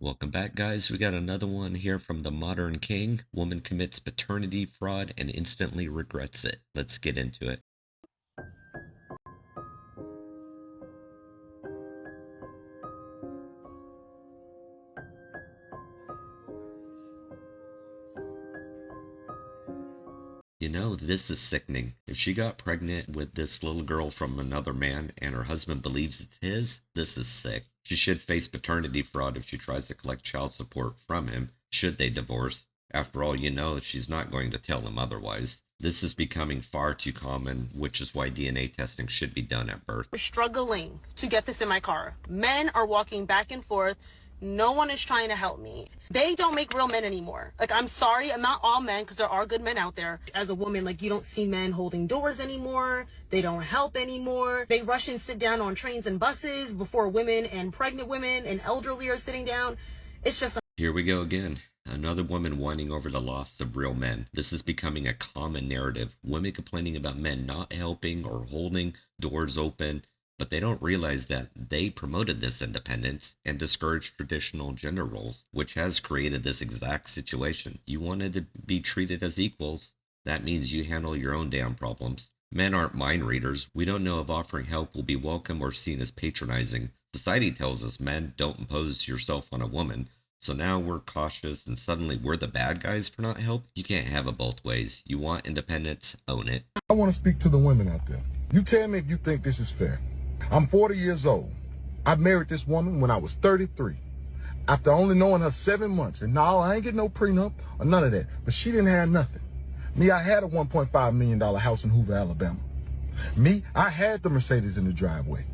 Welcome back, guys. We got another one here from the Modern King. Woman commits paternity fraud and instantly regrets it. Let's get into it. This is sickening. If she got pregnant with this little girl from another man and her husband believes it's his, this is sick. She should face paternity fraud if she tries to collect child support from him, should they divorce. After all, she's not going to tell him otherwise. This is becoming far too common, which is why DNA testing should be done at birth. We're struggling to get this in my car. Men are walking back and forth. No one is trying to help me. They don't make real men anymore. Like, I'm sorry, I'm not all men, because there are good men out there. As a woman, like, you don't see men holding doors anymore. They don't help anymore. They rush and sit down on trains and buses before women and pregnant women and elderly are sitting down. It's just... Here we go again. Another woman whining over the loss of real men. This is becoming a common narrative. Women complaining about men not helping or holding doors open, but they don't realize that they promoted this independence and discouraged traditional gender roles, which has created this exact situation. You wanted to be treated as equals. That means you handle your own damn problems. Men aren't mind readers. We don't know if offering help will be welcome or seen as patronizing. Society tells us men don't impose yourself on a woman. So now we're cautious and suddenly we're the bad guys for not help? You can't have it both ways. You want independence, own it. I want to speak to the women out there. You tell me if you think this is fair. I'm 40 years old. I married this woman when I was 33. After only knowing her 7 months. And no, I ain't getting no prenup or none of that. But she didn't have nothing. Me, I had a $1.5 million house in Hoover, Alabama. Me, I had the Mercedes in the driveway.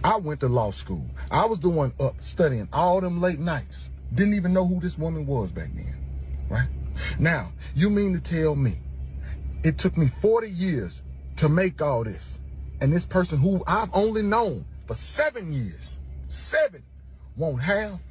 I went to law school. I was the one up studying all them late nights. Didn't even know who this woman was back then, right? Now, you mean to tell me it took me 40 years to make all this, and this person who I've only known for 7 years, won't have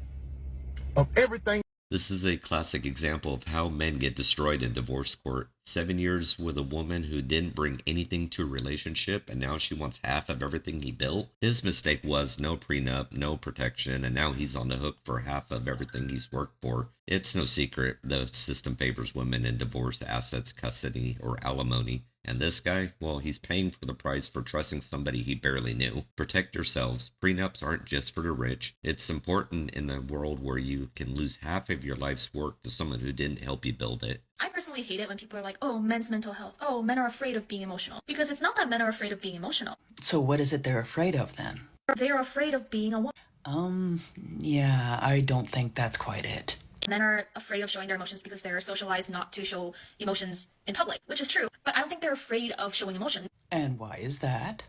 of everything? This is a classic example of how men get destroyed in divorce court. 7 years with a woman who didn't bring anything to a relationship, and now she wants half of everything he built. His mistake was no prenup, no protection, and now he's on the hook for half of everything he's worked for. It's no secret the system favors women in divorce, assets, custody, or alimony. And this guy, well, he's paying for the price for trusting somebody he barely knew. Protect yourselves. Prenups aren't just for the rich. It's important in a world where you can lose half of your life's work to someone who didn't help you build it. I personally hate it when people are like, oh, men's mental health. Oh, men are afraid of being emotional. Because it's not that men are afraid of being emotional. So what is it they're afraid of then? They're afraid of being a woman. Yeah, I don't think that's quite it. Men are afraid of showing their emotions because they're socialized not to show emotions in public, which is true. But I don't think they're afraid of showing emotions. And why is that?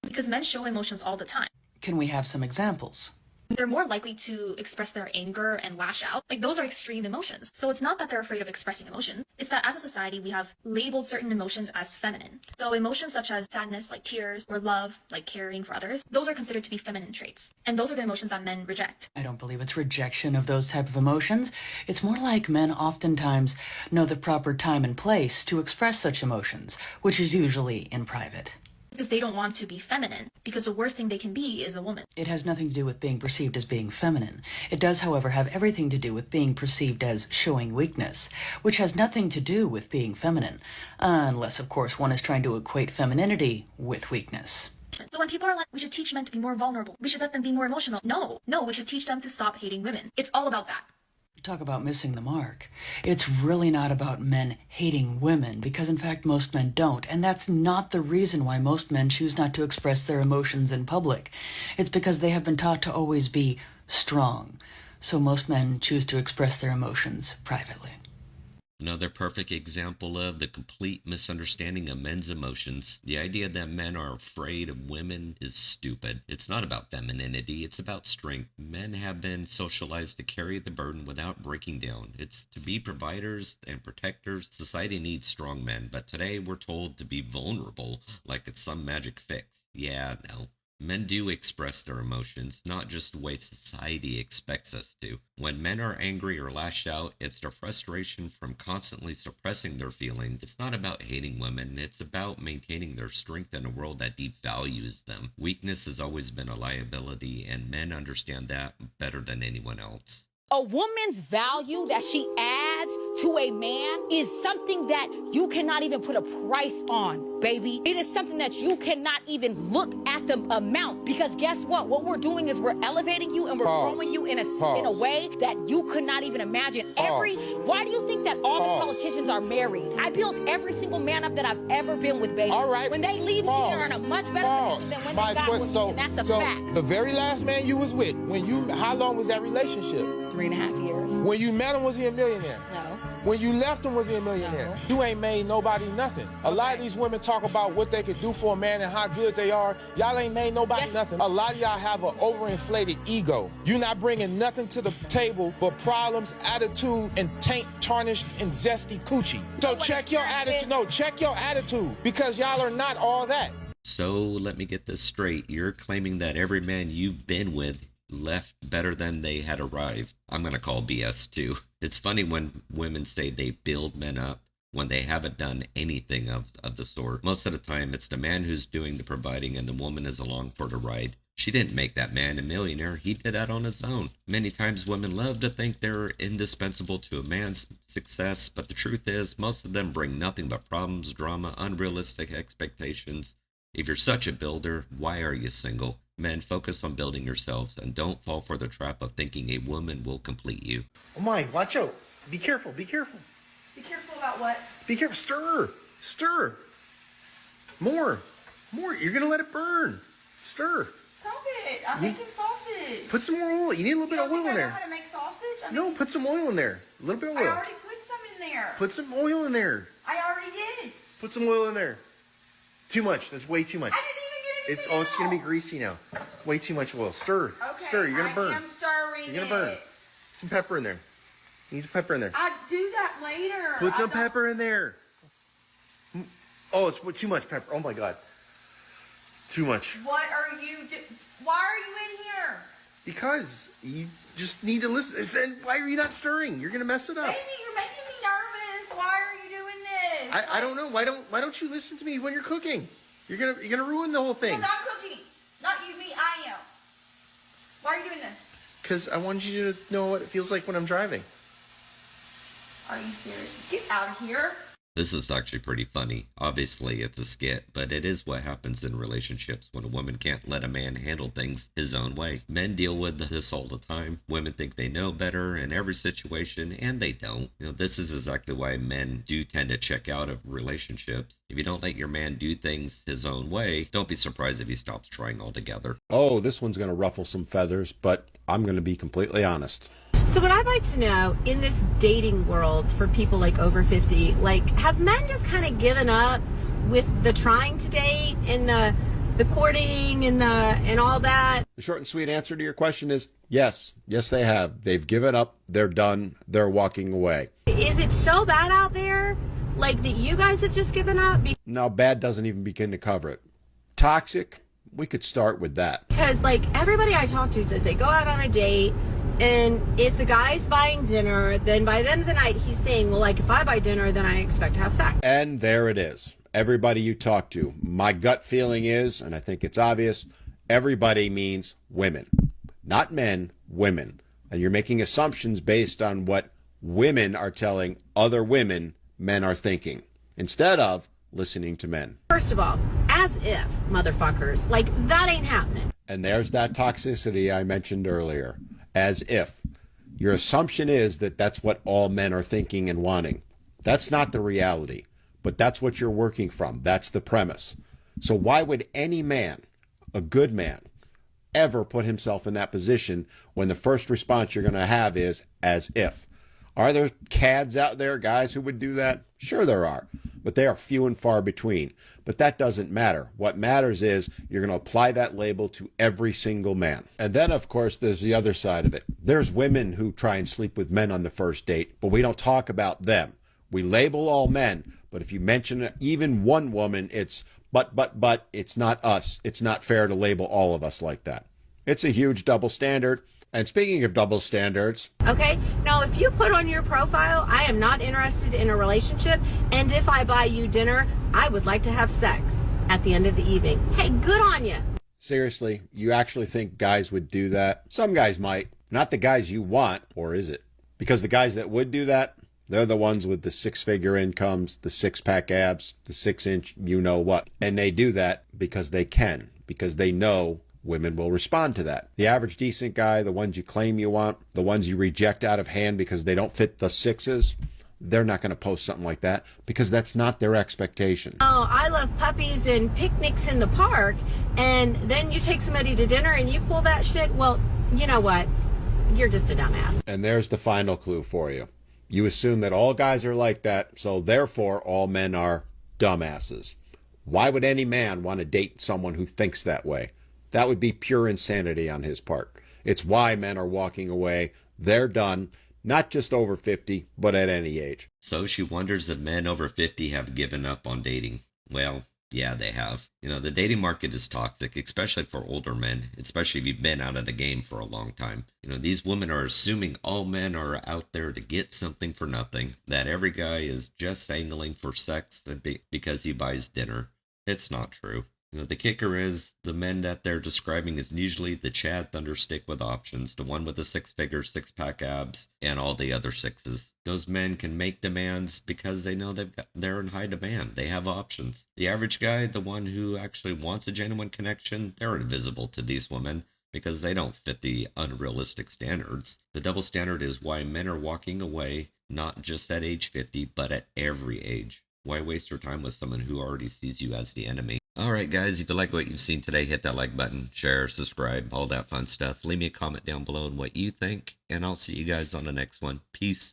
Because men show emotions all the time. Can we have some examples? They're more likely to express their anger and lash out. Like, those are extreme emotions. So it's not that they're afraid of expressing emotions. It's that as a society, we have labeled certain emotions as feminine. So emotions such as sadness, like tears, or love, like caring for others, those are considered to be feminine traits. And those are the emotions that men reject. I don't believe it's rejection of those type of emotions. It's more like men oftentimes know the proper time and place to express such emotions, which is usually in private. Because they don't want to be feminine, because the worst thing they can be is a woman. It has nothing to do with being perceived as being feminine. It does, however, have everything to do with being perceived as showing weakness, which has nothing to do with being feminine, unless, of course, one is trying to equate femininity with weakness. So when people are like, we should teach men to be more vulnerable, we should let them be more emotional. No, we should teach them to stop hating women. It's all about that. Talk about missing the mark. It's really not about men hating women, because in fact most men don't, and that's not the reason why most men choose not to express their emotions in public. It's because they have been taught to always be strong, so most men choose to express their emotions privately. Another perfect example of the complete misunderstanding of men's emotions. The idea that men are afraid of women is stupid. It's not about femininity, it's about strength. Men have been socialized to carry the burden without breaking down. It's to be providers and protectors. Society needs strong men, but today we're told to be vulnerable like it's some magic fix. Yeah, no. Men do express their emotions, not just the way society expects us to. When men are angry or lash out, it's their frustration from constantly suppressing their feelings. It's not about hating women, it's about maintaining their strength in a world that devalues them. Weakness has always been a liability, and men understand that better than anyone else. A woman's value that she adds to a man is something that you cannot even put a price on, baby. It is something that you cannot even look at the amount, because guess what? What we're doing is we're elevating you and we're growing you in a way that you could not even imagine. Why do you think that all the politicians are married? I built every single man up that I've ever been with, baby. All right. When they leave me, they're in a much better position than when they got with me, and that's a fact. The very last man you was with, how long was that relationship? 3.5 years. When you met him, was he a millionaire? No. When you left him, was he a millionaire? No. You ain't made nobody nothing. A lot of these women talk about what they could do for a man and how good they are. Y'all ain't made nobody nothing. A lot of y'all have an overinflated ego. You're not bringing nothing to the table but problems, attitude, and taint, tarnished, and zesty coochie. So check your attitude. No, check your attitude, because y'all are not all that. So let me get this straight. You're claiming that every man you've been with left better than they had arrived. I'm going to call BS too. It's funny when women say they build men up when they haven't done anything of the sort. Most of the time, it's the man who's doing the providing and the woman is along for the ride. She didn't make that man a millionaire. He did that on his own. Many times women love to think they're indispensable to a man's success, but the truth is most of them bring nothing but problems, drama, unrealistic expectations. If you're such a builder, why are you single? Men, focus on building yourselves and don't fall for the trap of thinking a woman will complete you. Oh my, watch out. Be careful, be careful. Be careful about what? Be careful. Stir. Stir. More. You're going to let it burn. Stir. Stop it. I'm making sausage. Put some more oil. You need a little bit of oil in I know there. how to make sausage? No, put some oil in there. A little bit of I oil. already put some in there. Put some oil in there. I already did. Put some oil in there. Too much. That's way too much. I didn't even get anything It's going to be greasy now. Way too much oil. Stir. Okay, Stir. You're going to burn. I am stirring You're going to burn. Some pepper in there. You need some pepper in there. I do that later. Put some pepper in there. Oh, it's too much pepper. Oh my God. Too much. What are you Why are you in here? Because you just need to listen. And why are you not stirring? You're going to mess it up. Baby, you're making me nervous. Why are you doing this? I don't know. Why don't you listen to me when you're cooking? You're gonna ruin the whole thing. Because I'm cooking. Not you, me, I am. Why are you doing this? Because I want you to know what it feels like when I'm driving. Are you serious? Get out of here. This is actually pretty funny. Obviously, it's a skit, but it is what happens in relationships when a woman can't let a man handle things his own way. Men deal with this all the time. Women think they know better in every situation, and they don't. This is exactly why men do tend to check out of relationships. If you don't let your man do things his own way, don't be surprised if he stops trying altogether. Oh, this one's going to ruffle some feathers, but I'm going to be completely honest. So what I'd like to know, in this dating world for people like over 50, like, have men just kind of given up with the trying to date and the courting and all that? The short and sweet answer to your question is yes. Yes, they have. They've given up. They're done. They're walking away. Is it so bad out there, like, that you guys have just given up? No, bad doesn't even begin to cover it. Toxic, we could start with that. Because, like, everybody I talk to says they go out on a date, and if the guy's buying dinner, then by the end of the night, he's saying, well, like, if I buy dinner, then I expect to have sex. And there it is. Everybody you talk to, my gut feeling is, and I think it's obvious, everybody means women. Not men, women. And you're making assumptions based on what women are telling other women men are thinking, instead of listening to men. First of all, as if, motherfuckers, like, that ain't happening. And there's that toxicity I mentioned earlier. As if. Your assumption is that that's what all men are thinking and wanting. That's not the reality, but that's what you're working from. That's the premise. So why would any man, a good man, ever put himself in that position when the first response you're going to have is as if? Are there cads out there, guys, who would do that? Sure there are, but they are few and far between. But that doesn't matter. What matters is you're going to apply that label to every single man. And then, of course, there's the other side of it. There's women who try and sleep with men on the first date, but we don't talk about them. We label all men, but if you mention even one woman, it's but, it's not us. It's not fair to label all of us like that. It's a huge double standard. And speaking of double standards. Okay, now if you put on your profile, I am not interested in a relationship, and if I buy you dinner, I would like to have sex at the end of the evening. Hey, good on you. Seriously, you actually think guys would do that? Some guys might. Not the guys you want, or is it? Because the guys that would do that, they're the ones with the six-figure incomes, the six-pack abs, the six-inch you-know-what. And they do that because they can, because they know women will respond to that. The average decent guy, the ones you claim you want, the ones you reject out of hand because they don't fit the sixes, they're not going to post something like that because that's not their expectation. Oh, I love puppies and picnics in the park, and then you take somebody to dinner and you pull that shit, well, you know what? You're just a dumbass. And there's the final clue for you. You assume that all guys are like that, so therefore all men are dumbasses. Why would any man want to date someone who thinks that way? That would be pure insanity on his part. It's why men are walking away. They're done, not just over 50, but at any age. So she wonders if men over 50 have given up on dating. Well, yeah, they have. The dating market is toxic, especially for older men, especially if you've been out of the game for a long time. These women are assuming all men are out there to get something for nothing, that every guy is just angling for sex because he buys dinner. It's not true. The kicker is the men that they're describing is usually the Chad Thunderstick with options, the one with the six-figure, six-pack abs, and all the other sixes. Those men can make demands because they know they're in high demand. They have options. The average guy, the one who actually wants a genuine connection, they're invisible to these women because they don't fit the unrealistic standards. The double standard is why men are walking away, not just at age 50, but at every age. Why waste your time with someone who already sees you as the enemy? Alright guys, if you like what you've seen today, hit that like button, share, subscribe, all that fun stuff. Leave me a comment down below on what you think, and I'll see you guys on the next one. Peace.